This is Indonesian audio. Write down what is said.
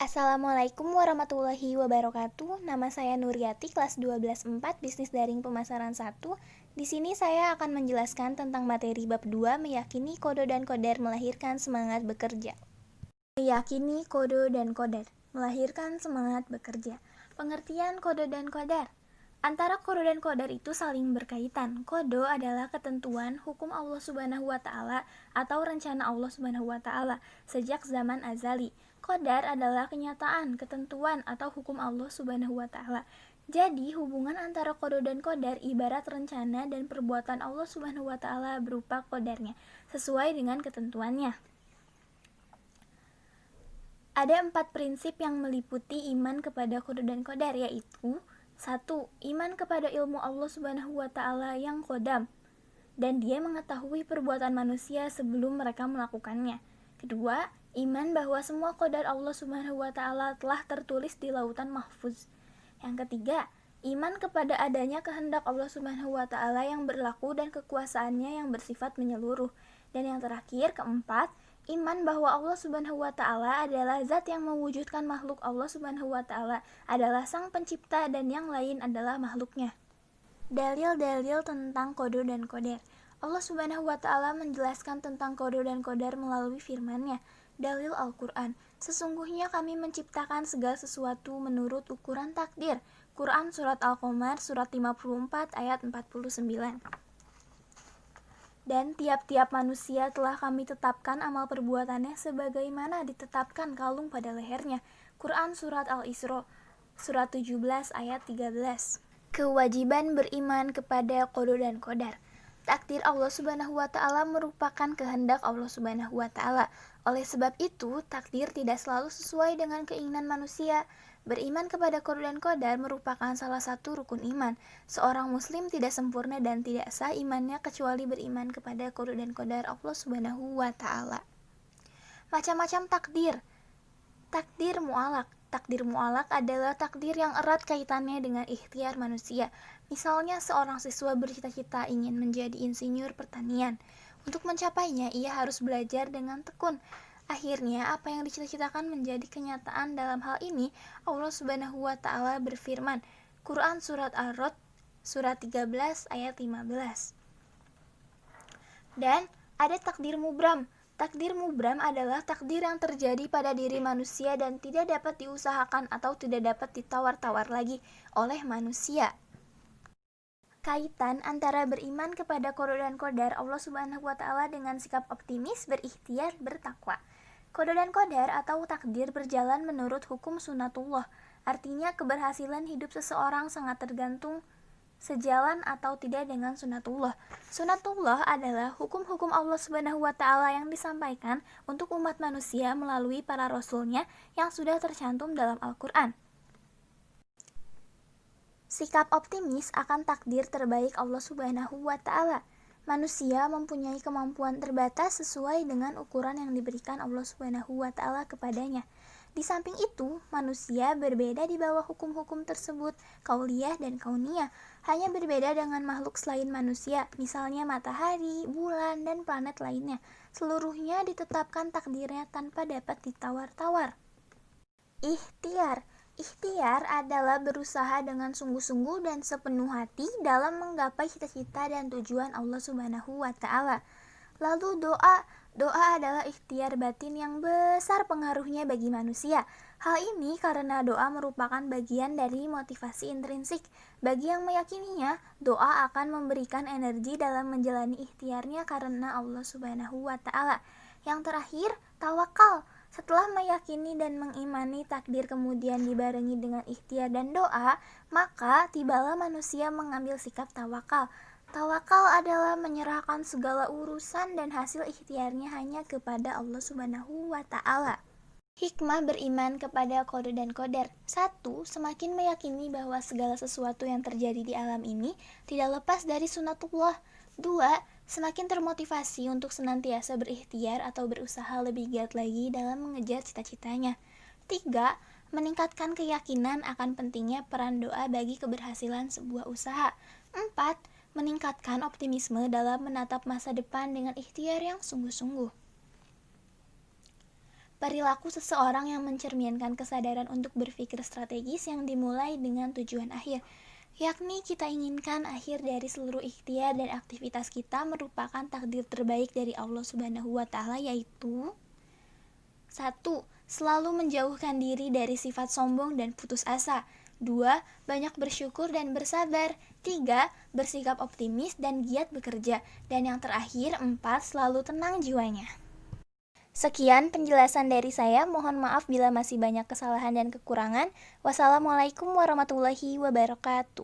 Assalamualaikum warahmatullahi wabarakatuh. Nama saya Nuryati, kelas 12/4 Bisnis Daring Pemasaran 1. Di sini saya akan menjelaskan tentang materi bab 2, meyakini kode dan kodar melahirkan semangat bekerja. Meyakini kode dan kodar melahirkan semangat bekerja. Pengertian kode dan kodar. Antara kode dan kodar itu saling berkaitan. Kode adalah ketentuan hukum Allah Subhanahu wa taala atau rencana Allah Subhanahu wa taala sejak zaman azali. Kodar adalah kenyataan, ketentuan atau hukum Allah Subhanahu wa taala. Jadi, hubungan antara kode dan kodar ibarat rencana dan perbuatan Allah Subhanahu wa taala berupa kodarnya, sesuai dengan ketentuannya. Ada 4 prinsip yang meliputi iman kepada kode dan kodar, yaitu 1. Iman kepada ilmu Allah Subhanahu wa taala yang qadam, dan dia mengetahui perbuatan manusia sebelum mereka melakukannya. Kedua, iman bahwa semua qadar Allah Subhanahu wa taala telah tertulis di lautan mahfuz. Yang ketiga, iman kepada adanya kehendak Allah Subhanahu wa taala yang berlaku dan kekuasaannya yang bersifat menyeluruh. Dan yang terakhir, keempat, iman bahwa Allah Subhanahu wa taala adalah zat yang mewujudkan makhluk. Allah Subhanahu wa taala adalah sang pencipta dan yang lain adalah makhluknya. Dalil-dalil tentang kode dan kodar. Allah Subhanahu wa taala menjelaskan tentang kode dan kodar melalui firman-Nya. Dalil Al-Qur'an. Sesungguhnya kami menciptakan segala sesuatu menurut ukuran takdir. Quran surat Al-Qamar surat 54 ayat 49. Dan tiap-tiap manusia telah kami tetapkan amal perbuatannya sebagaimana ditetapkan kalung pada lehernya. Quran surat Al-Isra surat 17 ayat 13. Kewajiban beriman kepada qada dan qadar. Takdir Allah Subhanahu wa taala merupakan kehendak Allah Subhanahu wa taala. Oleh sebab itu, takdir tidak selalu sesuai dengan keinginan manusia. Beriman kepada qada dan qadar merupakan salah satu rukun iman. Seorang muslim tidak sempurna dan tidak sah imannya kecuali beriman kepada qada dan qadar Allah Subhanahu wa taala. Macam-macam takdir. Takdir mu'alaq. Takdir mu'alaq adalah takdir yang erat kaitannya dengan ikhtiar manusia. Misalnya seorang siswa bercita-cita ingin menjadi insinyur pertanian. Untuk mencapainya, ia harus belajar dengan tekun. Akhirnya, apa yang dicita-citakan menjadi kenyataan. Dalam hal ini, Allah Subhanahu wa taala berfirman, Quran surat Ar-Rod surat 13 ayat 15. Dan ada takdir mubram. Takdir mubram adalah takdir yang terjadi pada diri manusia dan tidak dapat diusahakan atau tidak dapat ditawar-tawar lagi oleh manusia. Kaitan antara beriman kepada qada dan qadar Allah Subhanahu wa taala dengan sikap optimis, berikhtiar, bertakwa. Qada dan qadar atau takdir berjalan menurut hukum sunatullah. Artinya keberhasilan hidup seseorang sangat tergantung sejalan atau tidak dengan sunatullah. Sunatullah adalah hukum-hukum Allah Subhanahu wa taala yang disampaikan untuk umat manusia melalui para rasulnya yang sudah tercantum dalam Al-Qur'an. Sikap optimis akan takdir terbaik Allah Subhanahu wa taala. Manusia mempunyai kemampuan terbatas sesuai dengan ukuran yang diberikan Allah Subhanahu wa taala kepadanya. Di samping itu, manusia berbeda di bawah hukum-hukum tersebut, kauliyah dan kauniyah, hanya berbeda dengan makhluk selain manusia, misalnya matahari, bulan, dan planet lainnya. Seluruhnya ditetapkan takdirnya tanpa dapat ditawar-tawar. Ikhtiar. Ikhtiar adalah berusaha dengan sungguh-sungguh dan sepenuh hati dalam menggapai cita-cita dan tujuan Allah Subhanahu wa taala. Lalu doa. Doa adalah ikhtiar batin yang besar pengaruhnya bagi manusia. Hal ini karena doa merupakan bagian dari motivasi intrinsik. Bagi yang meyakininya, doa akan memberikan energi dalam menjalani ikhtiarnya karena Allah Subhanahu wa taala. Yang terakhir, tawakal. Setelah meyakini dan mengimani takdir kemudian dibarengi dengan ikhtiar dan doa, maka tibalah manusia mengambil sikap tawakal. Tawakal adalah menyerahkan segala urusan dan hasil ikhtiarnya hanya kepada Allah Subhanahu wa taala. Hikmah beriman kepada qada dan qadar. 1. Semakin meyakini bahwa segala sesuatu yang terjadi di alam ini tidak lepas dari sunatullah. 2. Semakin termotivasi untuk senantiasa berikhtiar atau berusaha lebih giat lagi dalam mengejar cita-citanya. 3. Meningkatkan keyakinan akan pentingnya peran doa bagi keberhasilan sebuah usaha. 4. Meningkatkan optimisme dalam menatap masa depan dengan ikhtiar yang sungguh-sungguh. perilaku seseorang yang mencerminkan kesadaran untuk berpikir strategis yang dimulai dengan tujuan akhir, yakni kita inginkan akhir dari seluruh ikhtiar dan aktivitas kita merupakan takdir terbaik dari Allah Subhanahu wa Ta'ala, yaitu 1. Selalu menjauhkan diri dari sifat sombong dan putus asa. 2. Banyak bersyukur dan bersabar. 3. Bersikap optimis dan giat bekerja. Dan yang terakhir, 4. Selalu tenang jiwanya. Sekian penjelasan dari saya, mohon maaf bila masih banyak kesalahan dan kekurangan. Wassalamualaikum warahmatullahi wabarakatuh.